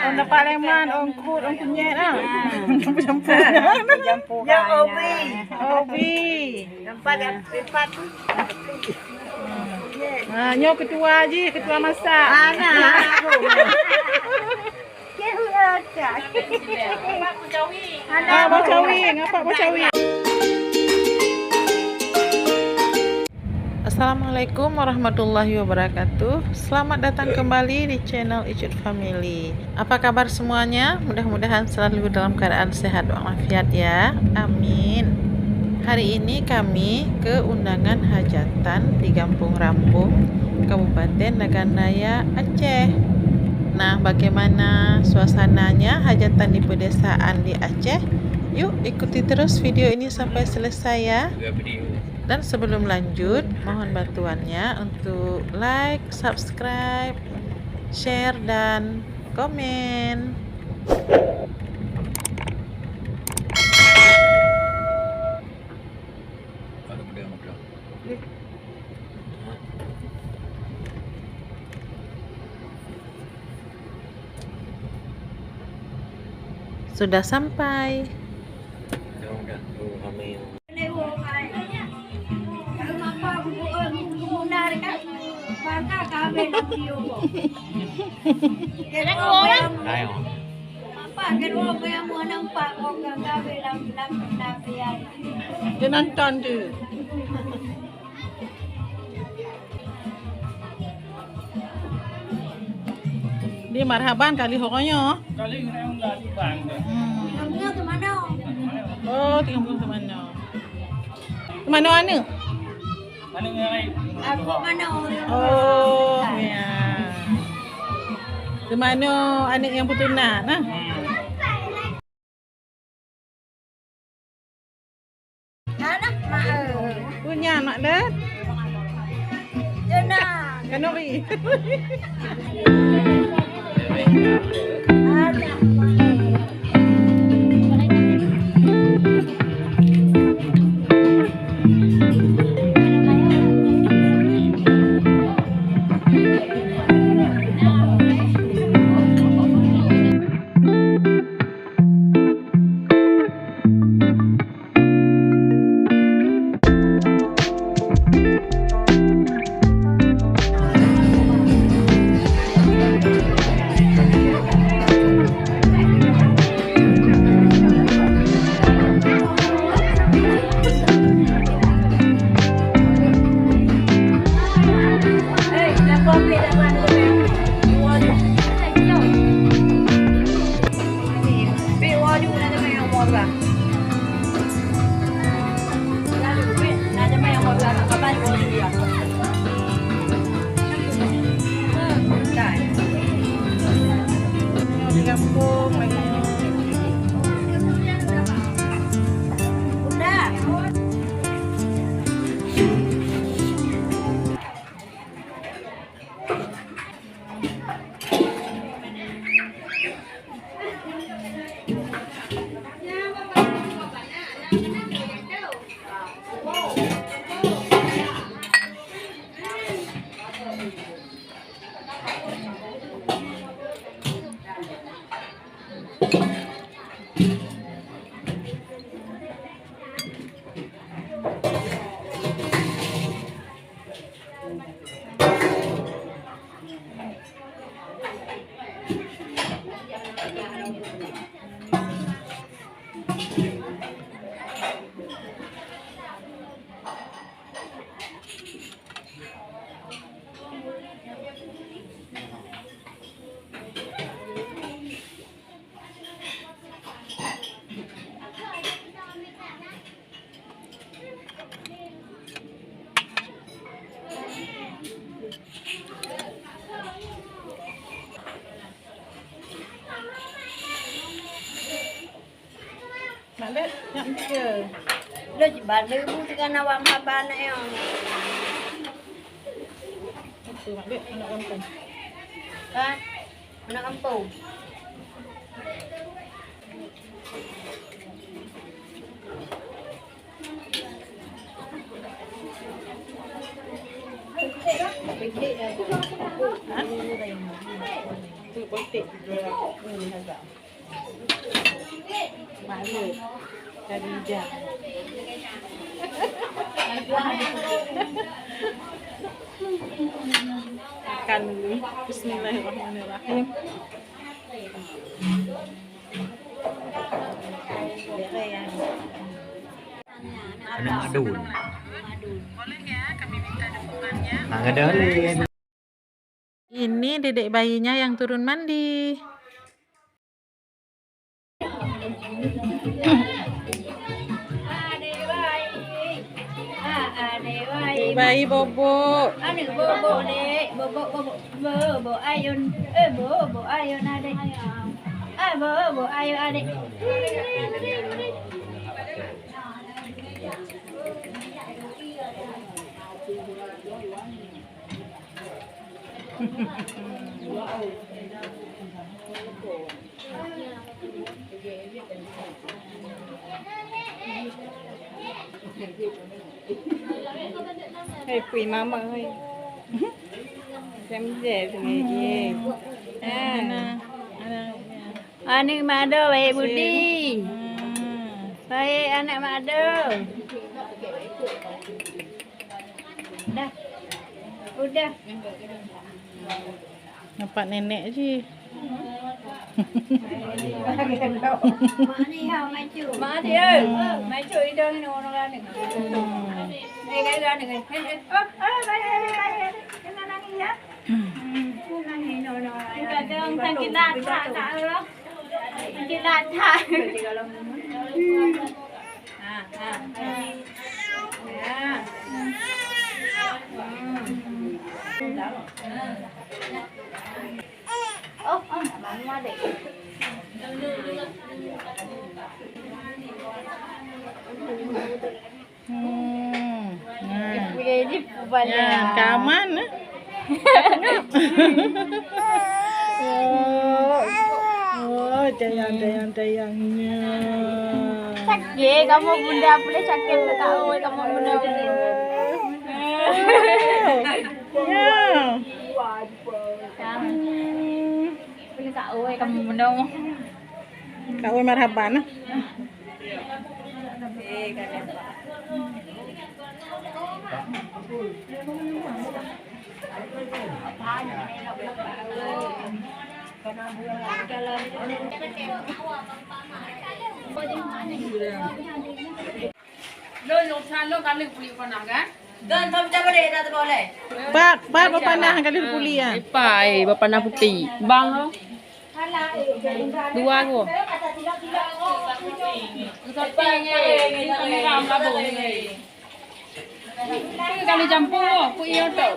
Onda Palembang, orang kut, orang kunyit lah. Campur-campur. Yang obi. Obi. Nampak yang pipat tu. Nyo ketua je, ketua masak. Anak aku. Bacawi, ngapa bacawi? Assalamualaikum warahmatullahi wabarakatuh. Selamat datang kembali di channel Icut Family. Apa kabar semuanya? Mudah-mudahan selalu dalam keadaan sehat walafiat ya. Amin. Hari ini kami ke undangan hajatan di Kampung Rambung, Kabupaten Nagan Raya, Aceh. Nah, bagaimana suasananya hajatan di pedesaan di Aceh? Yuk ikuti terus video ini sampai selesai ya. Dan sebelum lanjut, mohon bantuannya untuk like, subscribe, share, dan komen. Sudah sampai. Dia nonton tu. Dia marhaban kali horanya. Kali ni orang dah di bang dah. Kamu ke mana? Oh, tinggal ke mana? Ke mana mana? Mana yang lain? Aku mana orang? Oh, ya. Ke mana anak yang bertunang nah? Anak mak. Punya anak dah. Jenang. Kanori. Ada. Di kampung lagi. Udah. Nak lihat nak tiga. Dah balik bu dengan awak maban yang. Itu nak lihat anak kampung. Kan? Anak kampung. Pikir dah. tu potik ini hazam. Maklum. Dari jam. Makan dulu. Bismillahirrahmanirrahim. Ada madun. Boleh ya, kami minta dukungannya. Ada lain. Ini dedek bayinya yang turun mandi. Bayi bobo. Anu bobo dek, bobo ayun, bobo ayun adek. Bobo ayun adek. Hey, quỳ mama ơi. Xem về thì nghe gì. Anu mado baik budi. Baik anak mado. Dah. Udah. Nampak nenek je. Mani hao mai chu. Mani ơi. Mai chu đi đâu nó ra nè. Đây cái ra nè. Kita dong sakit lata tak lo. Sakit lata. Oh, mama deh. Ini banyak. Kaman. Oh, tayang-tayangnya. Sakit, kamu bunda boleh sakit tak tahu kamu bunda boleh. Ya. Boleh tak tahu kamu bunda. Kau marhaban. Pak berpandang kali puli ya. Pai, berpanah putih. Bang. Dua aku. Kali campur, aku iya tau.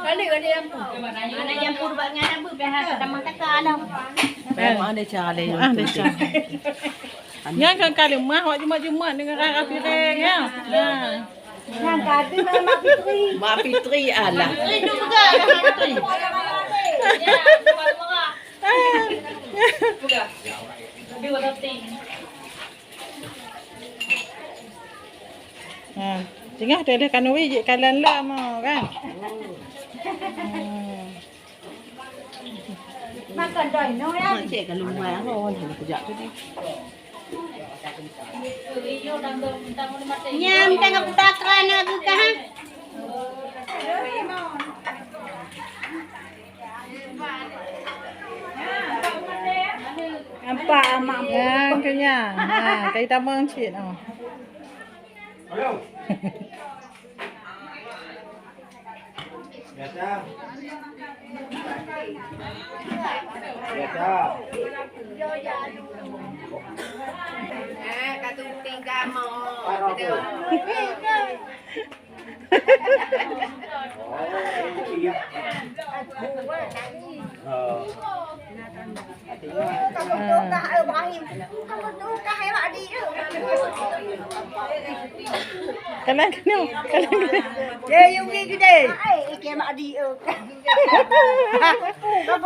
Kali campur. Ada campur banget apa biasa sama kata ada. Ada cara. Ada cara. Yang kan kali mah wak cuma dengan kakak piring ya. Nah. Yang kata memang Fitri. Mak Fitri alah. Itu juga. Nah, tengah ada kanui je kalan lah mau kan. Makan doi no ya. Cik kalau rumah orang dah kejap tu ni. Nyam tengah putakan aku kan. Nampak mak yang kenyang. Ha, kai tambah cik oh. Biasa. Biasa. Katuting kamu. Kalan kena. Dia yung gede. Ai, ke mak di eu.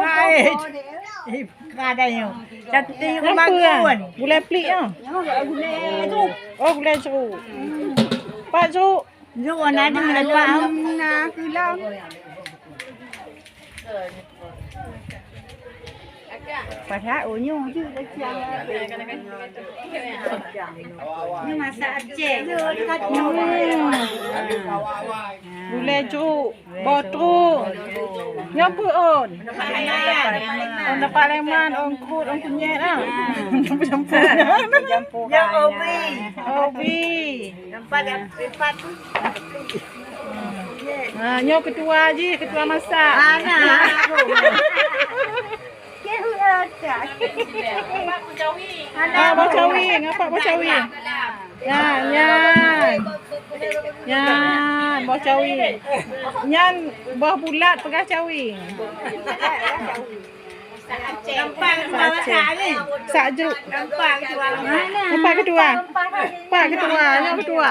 Hai. Kadang cantik makan. Gulai pelik ah. Oh, gulai jeruk. Pak jeruk. Jeruk ada lepas nak kilang. Padahal unyu je dah siang. Ni masak Aceh. Gulai cuk, botol. Nyapa on? On dapat lemon, on kut, on kunyit ah. Campur. Yang obi. Obi. Nampak empat. Nyo ketua je, ketua masak. Anak aku. Kehu ada. Bacawi, ngapa bacawi? Yan, bacawi. Yan, buah bulat pegah cawi. Nampak masak ni. Sakjuk. Nampak jual mana? Nampak ketua. Nampak ketua, nyo ketua.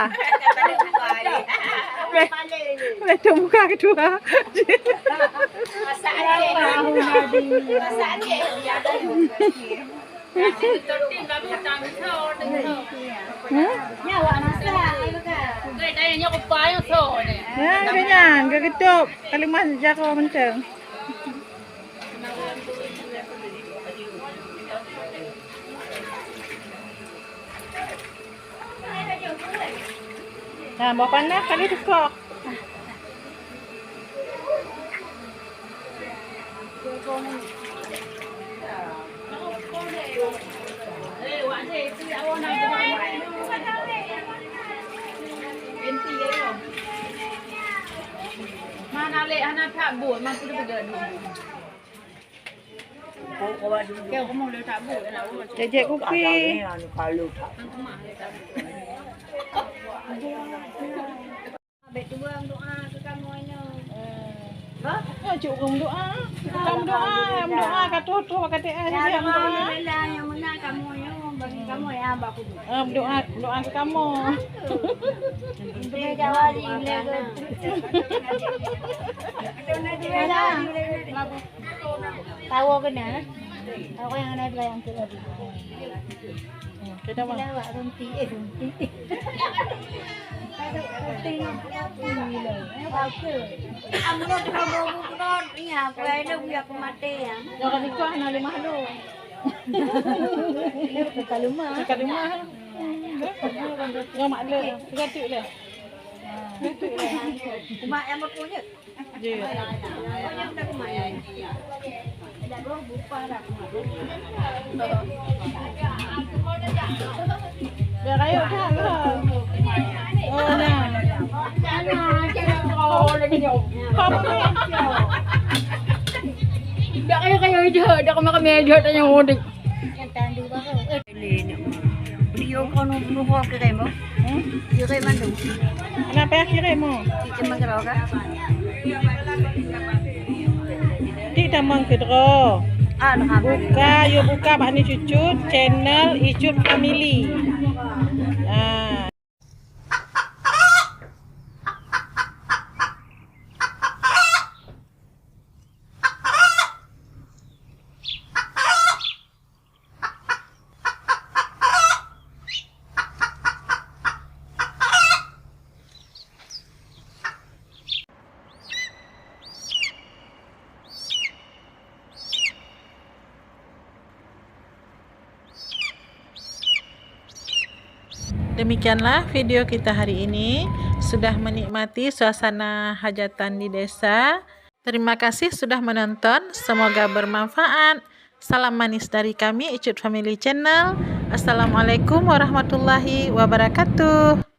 Letak muka ketua. Masak Aceh. Masak Aceh. Nyawa masak. Ya, ganyan, gagetup. Kalimat jaka menceng. Nah, bawa panas kali tukar. Mana lek anak tak buat mampu dia bergerak dulu. Kau kamu boleh tak buat lah. Jejek kopi. Abang tua doa ke kamu ini. Ya, cuk kamu doa. Kamu doa kata tu kata dia doa. Yang mana kamu yang bagi kamu ya abang aku. Doa ke kamu. Dia jawab dia tahu kena. Tahu yang ada belayang tu lagi. Kita mana? Lawak runti runti. Runti gila. Bagus. Amno tu kamu bukan ni apa ada biar aku mati ya. Jangan nikah nak lemah lu. Dekat rumah. Dekat rumah. Jangan mak le. Gatuk le. Gatuk le. Mak yang punya. Je. Punya dah mak yang. Dah gua bupa dah. Biar kayu kan ke? Oh nah. Dak kayo je, dak kami je tanya mudik. Tandu baru. Dia kau nu ho kirim mo. Kirim mandu. Kenapa ya kirim mo? Kita mengerau kan? Tidak mengkedro. Buka Mbak Cucut channel Icut Family. Demikianlah video kita hari ini. Sudah menikmati suasana hajatan di desa. Terima kasih sudah menonton. Semoga bermanfaat. Salam manis dari kami, Icut Family Channel. Assalamualaikum warahmatullahi wabarakatuh.